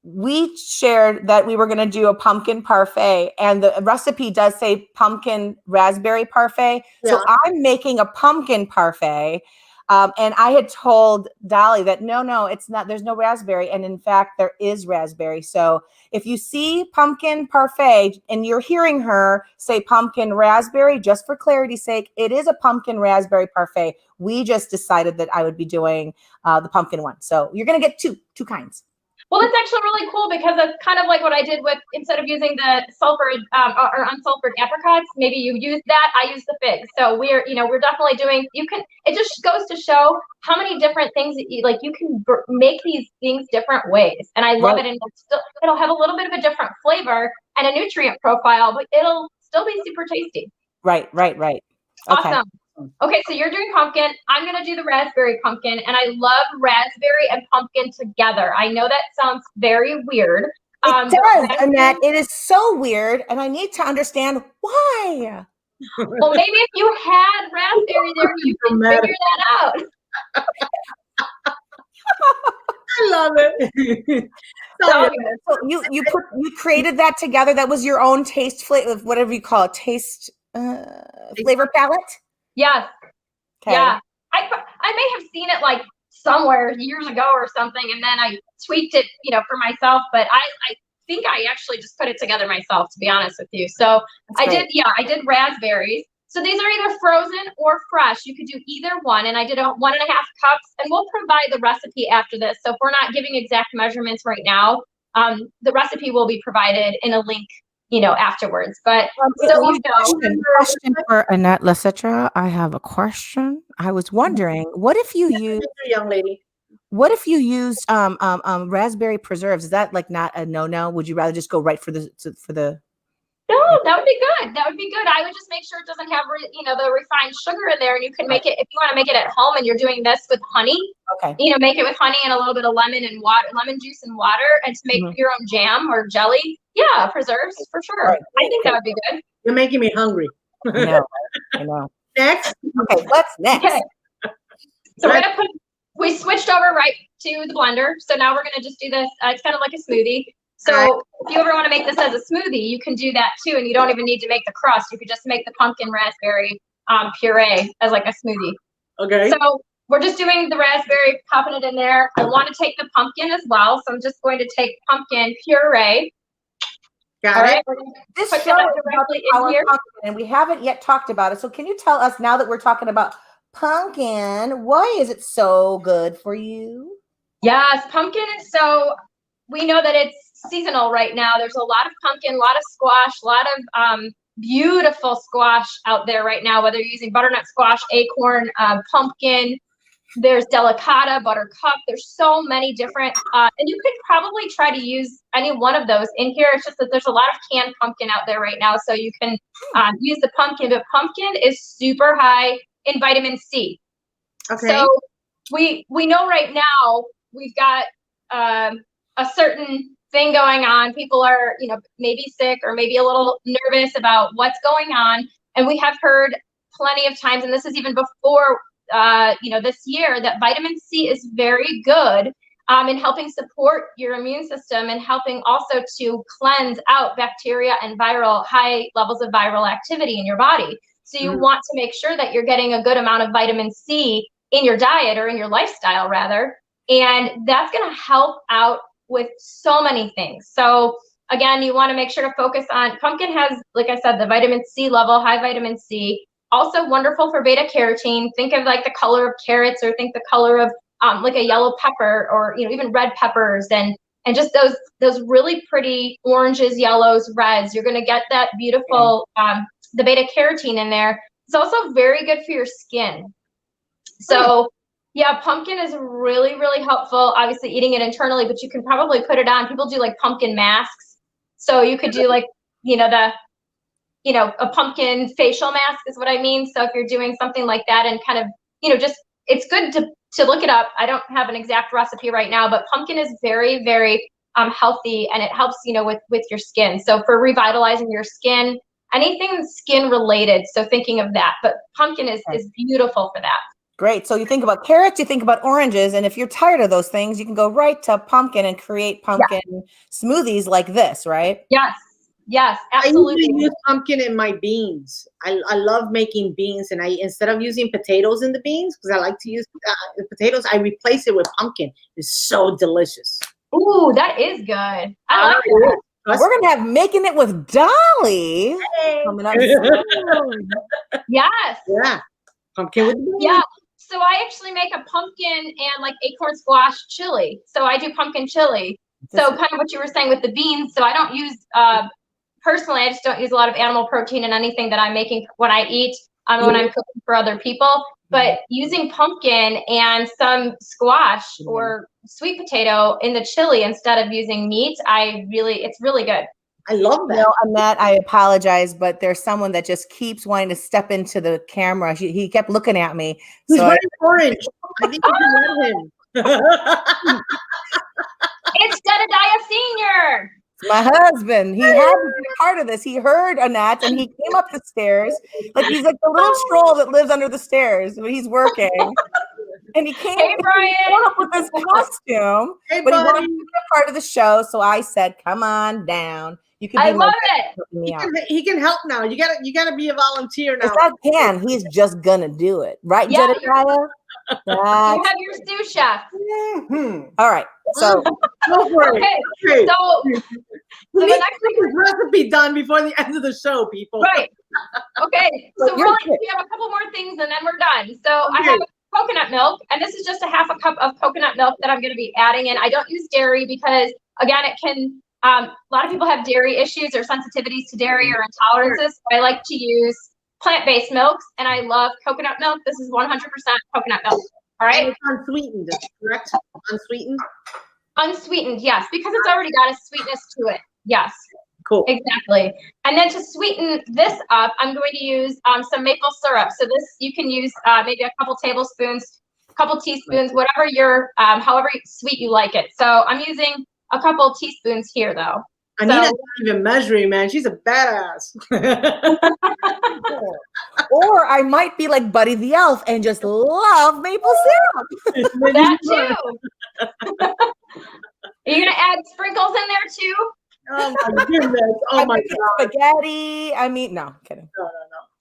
we shared that we were going to do a pumpkin parfait, and the recipe does say pumpkin raspberry parfait. Yeah. So I'm making a pumpkin parfait. And I had told Dolly that no, it's not, there's no raspberry. And in fact, there is raspberry. So if you see pumpkin parfait and you're hearing her say pumpkin raspberry, just for clarity's sake, it is a pumpkin raspberry parfait. We just decided that I would be doing the pumpkin one. So you're going to get two kinds. Well, it's actually really cool because it's kind of like what I did with, instead of using the sulfured or unsulfured apricots, maybe you use that, I use the figs. So we're definitely doing, it just goes to show how many different things that you can make these things different ways. And I love it. And it'll have a little bit of a different flavor and a nutrient profile, but it'll still be super tasty. Right. Okay. Awesome. Okay, so you're doing pumpkin. I'm going to do the raspberry pumpkin, and I love raspberry and pumpkin together. I know that sounds very weird. It does, Annette. It is so weird, and I need to understand why. Well, maybe if you had raspberry there, you can figure that out. I love it. So you created that together. That was your own taste flavor, whatever you call it, taste flavor palette. Yes. Okay. Yeah. I may have seen it like somewhere years ago or something, and then I tweaked it, for myself. But I think I actually just put it together myself, to be honest with you. So I did raspberries. So these are either frozen or fresh. You could do either one. And I did 1.5 cups, and we'll provide the recipe after this. So if we're not giving exact measurements right now, the recipe will be provided in a link, afterwards. But question for Annette Licitra. I have a question. I was wondering, what if you use young lady? What if you used raspberry preserves? Is that like not a no-no? Would you rather just go right for the? No, that would be good. That would be good. I would just make sure it doesn't have, the refined sugar in there. And you can make it, if you want to make it at home and you're doing this with honey, okay. Make it with honey and a little bit of lemon juice and water, and to make your own jam or jelly. Yeah, preserves for sure. Right. I think that would be good. You're making me hungry. I know. Next. Okay, what's next? Okay. So we switched over right to the blender. So now we're going to just do this. It's kind of like a smoothie. So if you ever want to make this as a smoothie, you can do that too. And you don't even need to make the crust. You could just make the pumpkin raspberry puree as like a smoothie. Okay. So we're just doing the raspberry, popping it in there. I want to take the pumpkin as well. So I'm just going to take pumpkin puree. Got it. This show is directly in here. Pumpkin, and we haven't yet talked about it. So can you tell us, now that we're talking about pumpkin, why is it so good for you? Yes, pumpkin is so, we know that it's seasonal right now. There's a lot of pumpkin, a lot of squash, a lot of beautiful squash out there right now, whether you're using butternut squash, acorn, pumpkin, there's delicata, buttercup. There's so many different, and you could probably try to use any one of those in here. It's just that there's a lot of canned pumpkin out there right now, so you can use the pumpkin, but pumpkin is super high in vitamin C. Okay. So we know right now we've got a certain thing going on. People are, maybe sick or maybe a little nervous about what's going on. And we have heard plenty of times, and this is even before, this year, that vitamin C is very good in helping support your immune system and helping also to cleanse out bacteria and high levels of viral activity in your body. So you want to make sure that you're getting a good amount of vitamin C in your diet, or in your lifestyle rather. And that's going to help out with so many things. So again, you want to make sure to focus on, pumpkin has, like I said, the vitamin C level, high vitamin C, also wonderful for beta carotene. Think of like the color of carrots, or think the color of like a yellow pepper, or even red peppers, and just those really pretty oranges, yellows, reds. You're going to get that beautiful the beta carotene in there. It's also very good for your skin. So yeah, pumpkin is really, really helpful. Obviously eating it internally, but you can probably put it on. People do like pumpkin masks. So you could do like, a pumpkin facial mask is what I mean. So if you're doing something like that, and kind of, just, it's good to look it up. I don't have an exact recipe right now, but pumpkin is very, very healthy, and it helps, with your skin. So for revitalizing your skin, anything skin related. So thinking of that, but pumpkin is beautiful for that. Great. So you think about carrots, you think about oranges, and if you're tired of those things, you can go right to pumpkin and create pumpkin smoothies like this, right? Yes, absolutely. I usually use pumpkin in my beans. I love making beans, and instead of using potatoes in the beans, because I like to use the potatoes, I replace it with pumpkin. It's so delicious. Ooh, that is good. I like that. We're going to have Making It with Dolly coming up soon. Yes. Yeah. Pumpkin with beans. Yeah. So I actually make a pumpkin and like acorn squash chili. So I do pumpkin chili. So kind of what you were saying with the beans. So I don't use, personally, I just don't use a lot of animal protein in anything that I'm making when I eat, when I'm cooking for other people. But using pumpkin and some squash or sweet potato in the chili instead of using meat, it's really good. I love that. No, Annette, I apologize, but there's someone that just keeps wanting to step into the camera. He kept looking at me. He's So wearing orange. I think you can let him. It's Jedediah Senior. my husband, he had to be a part of this. He heard Annette and he came up the stairs. Like he's like the little troll that lives under the stairs when he's working. And he came, Hey, Brian. up with this costume, Hey, but he wanted buddy. to be a part of the show. So I said, "Come on down. You can." I be love it. He can help now. You gotta be a volunteer now. Yes, I can. He's just gonna do it, right, Yeah, Jedediah? You have your sous chef. Mhm. All right. So Go for it. Okay. Okay. So We the need to next get this recipe done before the end of the show, people. right. Okay. So So you're really, good. we have a couple more things and then we're done. So I Okay. have coconut milk, and this is just a half a cup of coconut milk that I'm going to be adding in. I don't use dairy because, again, it can. A lot of people have dairy issues or sensitivities to dairy or intolerances. So I like to use plant-based milks, and I love coconut milk. This is 100% coconut milk. All And right. it's unsweetened, correct? Unsweetened. Unsweetened, yes, because it's already got a sweetness to it. Yes. Cool. Exactly. And then to sweeten this up, I'm going to use some maple syrup. So this, you can use maybe a couple tablespoons, a couple teaspoons, whatever your, however sweet you like it. So I'm using a couple teaspoons here though. Anita's not even measuring, man. She's a badass. or I might be like Buddy the Elf and just love maple syrup. That too. Are you going to add sprinkles in there too? Oh my goodness. Oh my God. Spaghetti. I mean, no, kidding. No.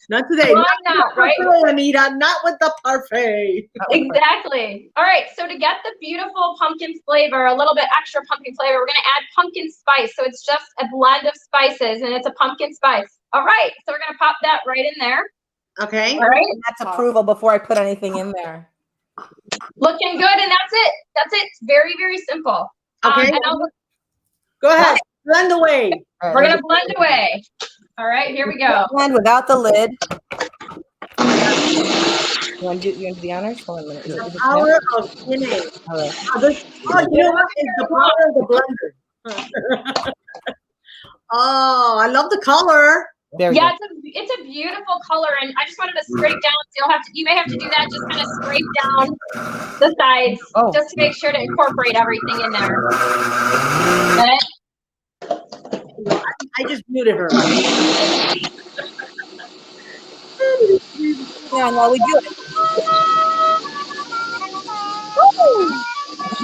Not today. Why not, right? Anita, not with the parfait. Exactly. All right. So to get the beautiful pumpkin flavor, a little bit extra pumpkin flavor, we're going to add pumpkin spice. So it's just a blend of spices and it's a pumpkin spice. All right. So we're going to pop that right in there. Okay. All right. That's approval before I put anything in there. Looking good. And that's it. That's it. It's very, very simple. Okay. And Go ahead. Blend away. All we're right, going to blend away. All right. Here we go. blend without the lid. You want to do the honors? Hold on a minute. Is it Power of DnA. all right. You know what? It's the power of the blender. Oh, I love the color. There we Yeah, go. it's a beautiful color, and I just wanted to scrape down. So you may have to do that. Just kind of scrape down the sides, just to make sure to incorporate everything in there. Okay. I just muted her. Yeah, no, we do it.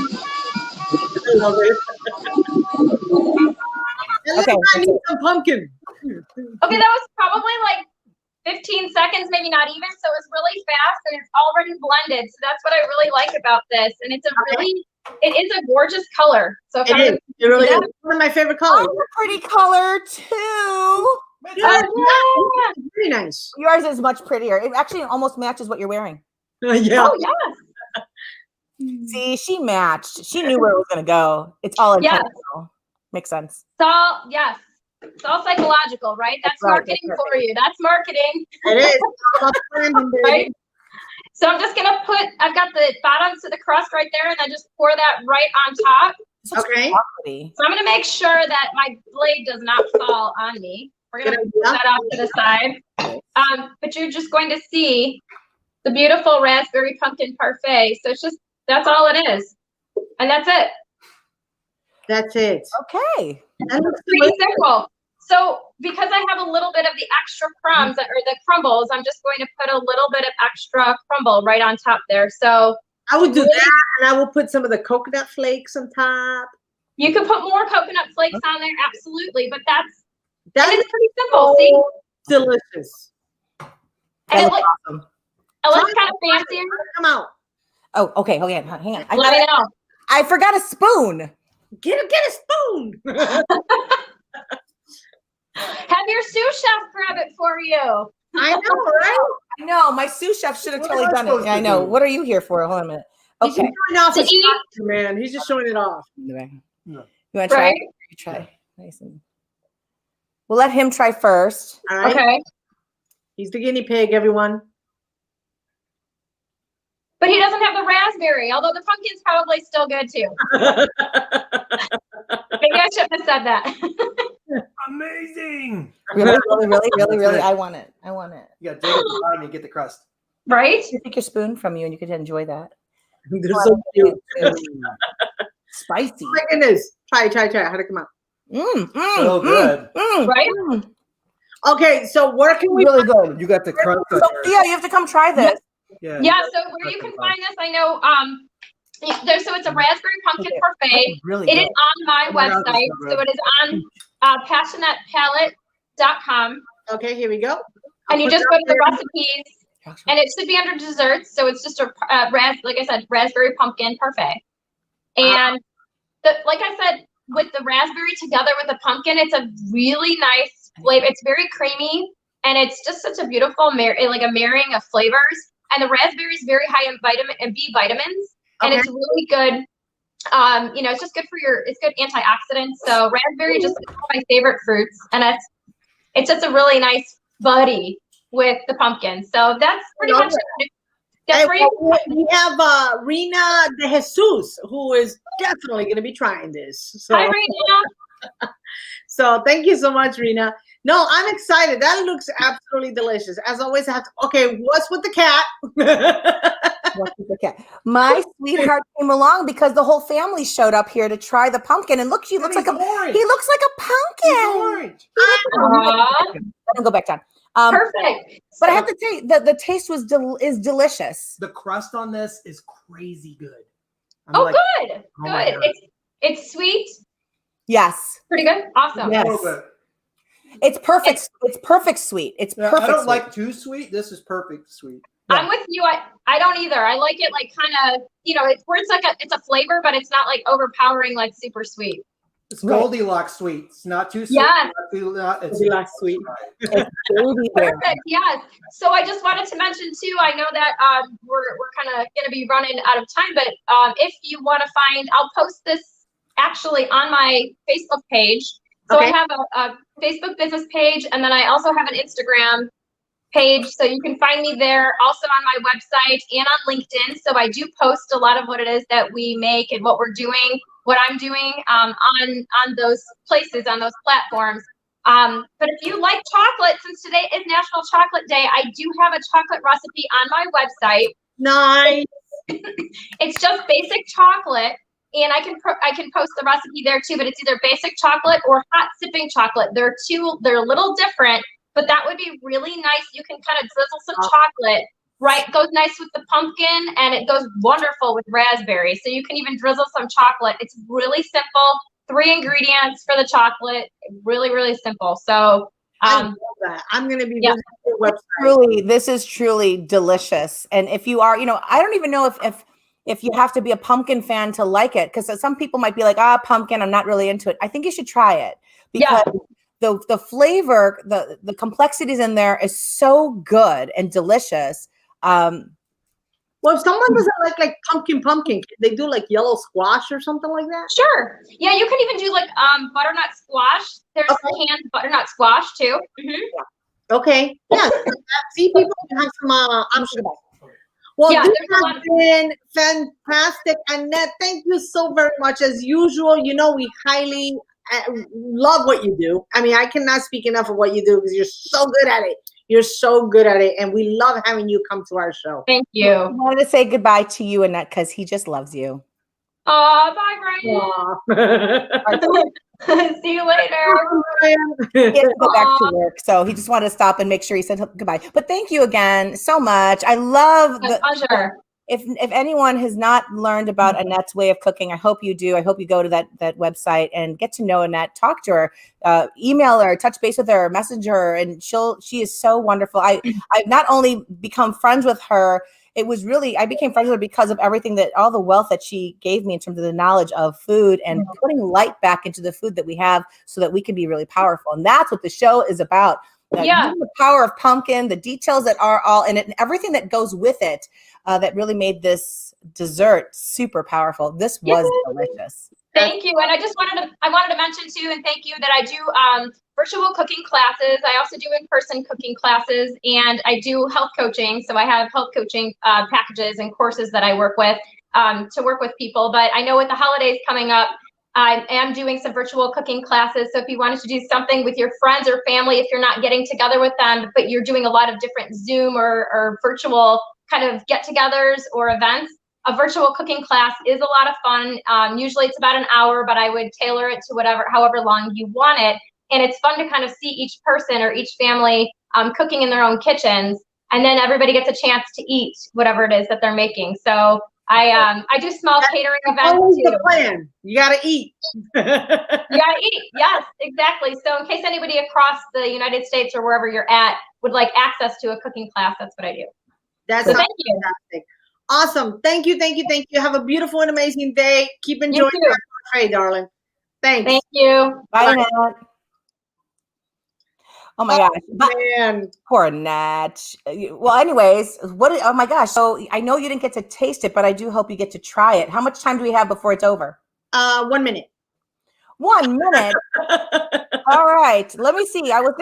I love it. Okay. I need some pumpkin. Okay, that was probably like 15 seconds, maybe not even. So it's really fast and it's already blended. So that's what I really like about this. And it's it is a gorgeous color. So if It is. It really is. One of my favorite colors. Oh, a pretty color too. Yeah. yeah. It's very nice. Yours is much prettier. It actually almost matches what you're wearing. Yeah. Oh, yes. See, she matched. She knew where it was going to go. It's all Yes. intentional. Makes sense. Yes. It's all psychological, right? That's right, marketing that's for you. That's marketing. It is. It's all about branding, baby. Right? So I'm just going to I've got the bottoms to the crust right there, and I just pour that right on top. Okay. Chocolatey. So I'm going to make sure that my blade does not fall on me. We're going to Good put idea. that off to the side. But you're just going to see the beautiful raspberry pumpkin parfait. So that's all it is. And that's it. That's it. Okay. That looks Pretty delicious. simple. So because I have a little bit of the extra crumbs or the crumbles, I'm just going to put a little bit of extra crumble right on top there. So I would do that, and I will put some of the coconut flakes on top. you can put more coconut flakes on there, absolutely. But That it's is pretty simple. so See? delicious. And it looks looks, awesome. it looks kind of fancier. Come out. Oh, okay. Hang on. Let me know. I forgot a spoon. Get a spoon. Have your sous chef grab it for you. I know, right? I know. My sous chef should have What totally am I done it. supposed Yeah, I to know. do? What are you here for? Hold on a minute. He's just Okay. showing off To his eat. structure, man. He's just showing it off. Anyway. You want to try? Right? You try. Nice. We'll let him try first. All right. Okay. He's the guinea pig, everyone. But he doesn't have the raspberry, although the pumpkin's probably still good too. Maybe I shouldn't have said that. amazing. Really. I want it. You got to dig at the bottom and get the crust. Right? You take your spoon from you and you could enjoy that. They're so cute. Spicy. Oh my goodness. Try. How'd it come out? So good. Right? Okay, so where can we? Really good. You got the crust. So, yeah, you have to come try this. Yeah. Yeah, so where you can find this, I know, so it's a raspberry pumpkin parfait. Really It good. is on my website. So it is on passionatePalette.com. Okay, here we go. And you just go to the recipes, and it should be under desserts. So it's just a like I said, raspberry pumpkin parfait. And like I said, with the raspberry together with the pumpkin, it's a really nice flavor. It's very creamy, and it's just such a beautiful like a marrying of flavors. And the raspberry is very high in vitamin and B vitamins, and it's really good. It's just good for it's good antioxidants. So raspberry just is one of my favorite fruits, and it's just a really nice buddy with the pumpkin. So that's pretty much it. We have Rina De Jesus, who is definitely going to be trying this. So, hi, Rina. So thank you so much, Rina. No, I'm excited. That looks absolutely delicious. As always, I have to. Okay, what's with the cat? What's with the cat? My sweetheart came along because the whole family showed up here to try the pumpkin. And look, he looks like orange. He looks like a pumpkin. Orange. Let him go back down. Perfect. But I have to say that the taste is delicious. The crust on this is crazy good. Good. my Good. God. It's sweet. Yes. Pretty good. Awesome. Yes. It's perfect. It's perfect sweet. It's perfect. I don't sweet. like too sweet. This is perfect sweet. Yeah. I'm with you. I don't either. I like it like kind of, it's where it's a flavor, but it's not like overpowering, like super sweet. It's Goldilocks sweet. It's not too sweet. Yes. It's Goldilocks sweet. Perfect. Yes. So I just wanted to mention too, I know that we're kind of going to be running out of time, but if you want to I'll post this actually on my Facebook page. So I have a Facebook business page, and then I also have an Instagram page. So you can find me there, also on my website and on LinkedIn. So I do post a lot of what it is that we make and what we're doing, what I'm doing on those places, on those platforms. But if you like chocolate, since today is National Chocolate Day, I do have a chocolate recipe on my website. Nice. It's just basic chocolate. And I can post the recipe there too, but it's either basic chocolate or hot sipping chocolate. They're a little different, but that would be really nice. You can kind of drizzle some chocolate, right? It goes nice with the pumpkin, and it goes wonderful with raspberry. So you can even drizzle some chocolate. It's really simple. 3 ingredients for the chocolate. Really, really simple. So I love that. I'm going to be visiting your website. This is truly delicious. And if you are, I don't even know if you have to be a pumpkin fan to like it, because some people might be like, pumpkin, I'm not really into it. I think you should try it because the flavor, the complexities in there is so good and delicious. Well, if someone doesn't like pumpkin, they do like yellow squash or something like that? Sure. Yeah, you can even do like butternut squash. There's canned butternut squash too. Mm-hmm. Okay. Yeah. See, people have some options. Well, Yeah, this there's a has been fantastic. Annette, thank you so very much. As usual, we highly love what you do. I mean, I cannot speak enough of what you do because you're so good at it. You're so good at it. And we love having you come to our show. Thank you. I wanted to say goodbye to you, Annette, because he just loves you. Oh, bye, Brian. See you later. He has to go back to work, so he just wanted to stop and make sure he said goodbye. But thank you again so much. I love My pleasure. If anyone has not learned about Annette's way of cooking, I hope you do. I hope you go to that website and get to know Annette, talk to her, email her, touch base with her, message her, and she is so wonderful. I've not only become friends with her, I became friends with her because of everything all the wealth that she gave me in terms of the knowledge of food and putting light back into the food that we have so that we can be really powerful. And that's what the show is about. The power of pumpkin, the details that are all in it, and everything that goes with it that really made this dessert super powerful. This was delicious. Thank you. And I wanted to mention too, and thank you, that I do virtual cooking classes. I also do in-person cooking classes, and I do health coaching. So I have health coaching packages and courses that I work with to work with people. But I know with the holidays coming up, I am doing some virtual cooking classes. So if you wanted to do something with your friends or family, if you're not getting together with them, but you're doing a lot of different Zoom or virtual kind of get-togethers or events, a virtual cooking class is a lot of fun. Usually it's about an hour, but I would tailor it to however long you want it. And it's fun to kind of see each person or each family cooking in their own kitchens. And then everybody gets a chance to eat whatever it is that they're making. So I do small catering events Always too. the plan. You gotta eat. You gotta eat. Yes, exactly. So in case anybody across the United States or wherever you're at would like access to a cooking class, that's what I do. That's so thank you. Fantastic. Awesome. Thank you. Thank you. Thank you. Have a beautiful and amazing day. Keep enjoying your parfait, darling. Thanks. Thank you. Bye, Annette. Oh my gosh. Man. Poor Annette. Well, anyways, oh my gosh. So I know you didn't get to taste it, but I do hope you get to try it. How much time do we have before it's over? 1 minute. 1 minute. All right. Let me see. I was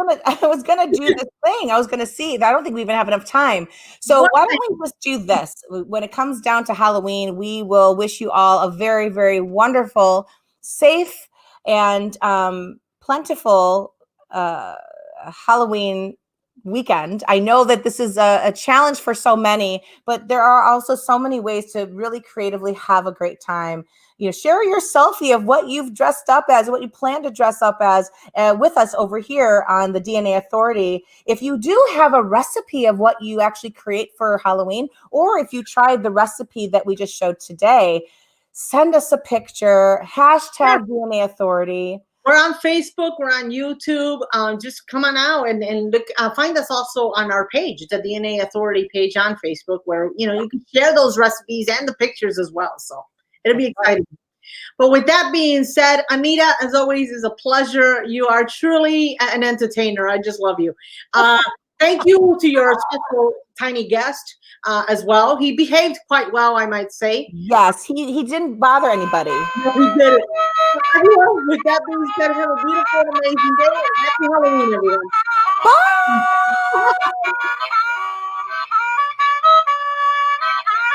gonna do this thing. I was gonna see. I don't think we even have enough time. So why don't we just do this? When it comes down to Halloween, we will wish you all a very, very wonderful, safe, and plentiful Halloween weekend. I know that this is a challenge for so many, but there are also so many ways to really creatively have a great time. You know, share your selfie of what you've dressed up as, what you plan to dress up as with us over here on the DnA Authority. If you do have a recipe of what you actually create for Halloween, or if you tried the recipe that we just showed today, send us a picture, hashtag DnA Authority. We're on Facebook. We're on YouTube. Just come on out and look. Find us also on our page, the DnA Authority page on Facebook, where you can share those recipes and the pictures as well. So it'll be exciting. But with that being said, Anita, as always, is a pleasure. You are truly an entertainer. I just love you. Thank you to your special tiny guest as well. He behaved quite well, I might say. Yes, he didn't bother anybody. No, he did it. Everyone, with that being said, have a beautiful and amazing day. Happy Halloween, everyone. Bye.